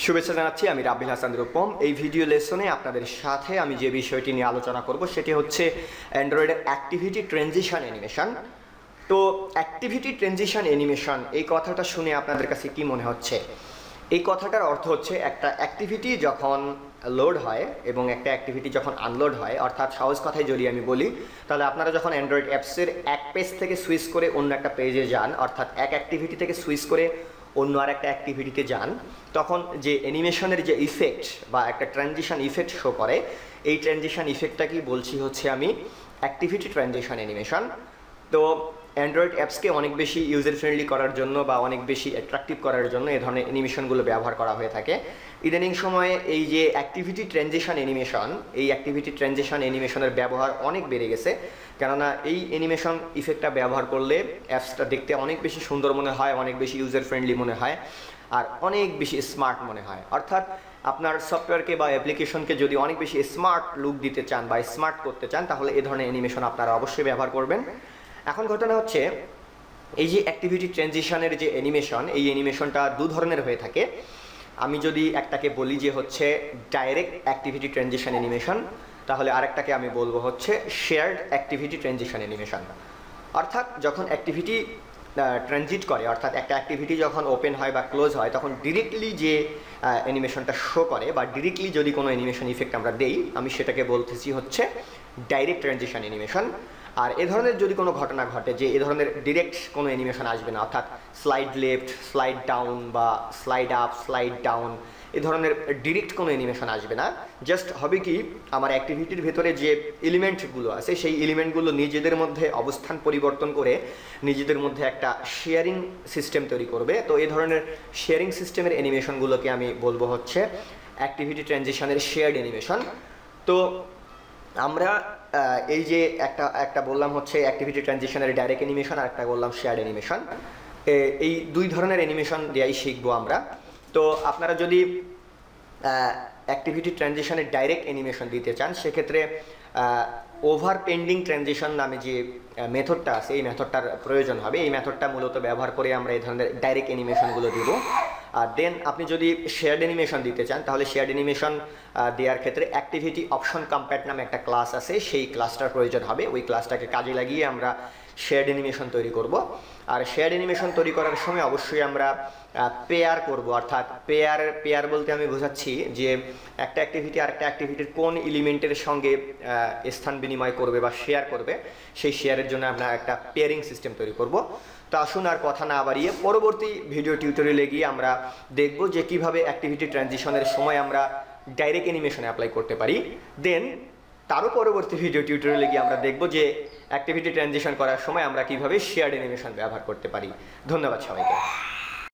শুভেচ্ছা জানাচ্ছি, আমি রাব্বিল হাসান রূপম। এই ভিডিও লেসনে আপনাদের সাথে আমি যে বিষয়টি নিয়ে আলোচনা করব সেটি হচ্ছে অ্যান্ড্রয়েডের অ্যাক্টিভিটি ট্রানজিশন অ্যানিমেশন। তো অ্যাক্টিভিটি ট্রানজিশন অ্যানিমেশন এই কথাটা শুনে আপনাদের কাছে কি মনে হচ্ছে? এই কথাটার অর্থ হচ্ছে একটা অ্যাক্টিভিটি যখন লোড হয় এবং একটা অ্যাক্টিভিটি যখন আনলোড হয়, অর্থাৎ সহজ কথায় যদি আমি বলি তাহলে আপনারা যখন অ্যান্ড্রয়েড অ্যাপসের এক পেজ থেকে সুইচ করে অন্য একটা পেজে যান, অর্থাৎ এক অ্যাক্টিভিটি থেকে সুইচ করে অন্য আর একটা অ্যাক্টিভিটিতে যান, তখন যে অ্যানিমেশনের যে ইফেক্ট বা একটা ট্রানজিশন ইফেক্ট শো করে, এই ট্রানজিশন ইফেক্টটাকেই বলছি হচ্ছে আমি অ্যাক্টিভিটি ট্রানজিশন অ্যানিমেশন। তো অ্যান্ড্রয়েড অ্যাপসকে অনেক বেশি ইউজার ফ্রেন্ডলি করার জন্য বা অনেক বেশি অ্যাট্রাকটিভ করার জন্য এই ধরনের অ্যানিমেশনগুলো ব্যবহার করা হয়ে থাকে। ইদানিং সময়ে এই যে অ্যাক্টিভিটি ট্রানজিশন অ্যানিমেশন, এই অ্যাক্টিভিটি ট্রানজিশন অ্যানিমেশনের ব্যবহার অনেক বেড়ে গেছে, কেননা এই অ্যানিমেশন ইফেক্টটা ব্যবহার করলে অ্যাপসটা দেখতে অনেক বেশি সুন্দর মনে হয়, অনেক বেশি ইউজার ফ্রেন্ডলি মনে হয়, আর অনেক বেশি স্মার্ট মনে হয়। অর্থাৎ আপনার সফটওয়্যারকে বা অ্যাপ্লিকেশনকে যদি অনেক বেশি স্মার্ট লুক দিতে চান বা স্মার্ট করতে চান, তাহলে এই ধরনের অ্যানিমেশন আপনারা অবশ্যই ব্যবহার করবেন। এখন ঘটনা হচ্ছে, এই যে অ্যাক্টিভিটি ট্রানজিশনের যে অ্যানিমেশন, এই অ্যানিমেশনটা দু ধরনের হয়ে থাকে। আমি যদি একটাকে বলি যে হচ্ছে ডাইরেক্ট অ্যাক্টিভিটি ট্রানজিশন অ্যানিমেশন, তাহলে আরেকটাকে আমি বলবো হচ্ছে শেয়ার্ড অ্যাক্টিভিটি ট্রানজিশন অ্যানিমেশন। অর্থাৎ যখন অ্যাক্টিভিটি ট্রানজিট করে, অর্থাৎ একটা অ্যাক্টিভিটি যখন ওপেন হয় বা ক্লোজ হয়, তখন ডিরেক্টলি যে অ্যানিমেশনটা শো করে বা ডিরেক্টলি যদি কোনো অ্যানিমেশন ইফেক্ট আমরা দেই, আমি সেটাকে বলতেছি হচ্ছে ডাইরেক্ট ট্রানজিশন অ্যানিমেশন। আর এ ধরনের যদি কোনো ঘটনা ঘটে যে এ ধরনের ডিরেক্ট কোনো অ্যানিমেশন আসবে না, অর্থাৎ স্লাইড লেফট, স্লাইড ডাউন বা স্লাইড আপ, স্লাইড ডাউন, এ ধরনের ডিরেক্ট কোনো অ্যানিমেশন আসবে না। জাস্ট হবে কি, আমার অ্যাক্টিভিটির ভেতরে যে এলিমেন্টগুলো আছে সেই এলিমেন্টগুলো নিজেদের মধ্যে অবস্থান পরিবর্তন করে নিজেদের মধ্যে একটা শেয়ারিং সিস্টেম তৈরি করবে। তো এই ধরনের শেয়ারিং সিস্টেমের অ্যানিমেশনগুলোকে আমি বলবো হচ্ছে অ্যাক্টিভিটি ট্রানজিশনের শেয়ার্ড অ্যানিমেশন। তো আমরা এই যে একটা বললাম হচ্ছে অ্যাক্টিভিটি ট্রানজিশনের ডাইরেক্ট অ্যানিমেশন, আর একটা বললাম শেয়ার্ড অ্যানিমেশন। এই দুই ধরনের অ্যানিমেশন দিয়েই শিখবো আমরা। তো আপনারা যদি অ্যাক্টিভিটি ট্রানজিশনের ডাইরেক্ট অ্যানিমেশন দিতে চান, সেক্ষেত্রে ওভার পেন্ডিং ট্রানজিশন নামে যে মেথডটা আছে, এই মেথডটার প্রয়োজন হবে। এই মেথডটা মূলত ব্যবহার করে আমরা এই ধরনের ডাইরেক্ট অ্যানিমেশনগুলো দিব। আর দেন আপনি যদি শেয়ার্ড অ্যানিমেশন দিতে চান, তাহলে শেয়ার্ড অ্যানিমেশন দেওয়ার ক্ষেত্রে অ্যাক্টিভিটি অপশন কম্প্যাক্ট নামে একটা ক্লাস আছে, সেই ক্লাসটার প্রয়োজন হবে। ওই ক্লাসটাকে কাজে লাগিয়ে আমরা শেয়ার্ড অ্যানিমেশন তৈরি করব। আর শেয়ার্ড অ্যানিমেশন তৈরি করার সময় অবশ্যই আমরা পেয়ার করব, অর্থাৎ পেয়ার বলতে আমি বোঝাচ্ছি যে একটা অ্যাক্টিভিটি আর একটা অ্যাক্টিভিটির কোন এলিমেন্টের সঙ্গে স্থান বিনিময় করবে বা শেয়ার করবে, সেই শেয়ারের জন্য আমরা একটা পেয়ারিং সিস্টেম তৈরি করব। তো আসুন আর কথা না বাড়িয়ে পরবর্তী ভিডিও টিউটোরিয়ালে গিয়ে আমরা দেখব যে কিভাবে অ্যাক্টিভিটি ট্রানজিশনের সময় আমরা ডাইরেক্ট অ্যানিমেশন অ্যাপ্লাই করতে পারি। দেন তারও পরবর্তী ভিডিও টিউটোরিয়ালে গিয়ে আমরা দেখব যে অ্যাক্টিভিটি ট্রানজিশন করার সময় আমরা কিভাবে শেয়ার্ড অ্যানিমেশন ব্যবহার করতে পারি। ধন্যবাদ সবাইকে।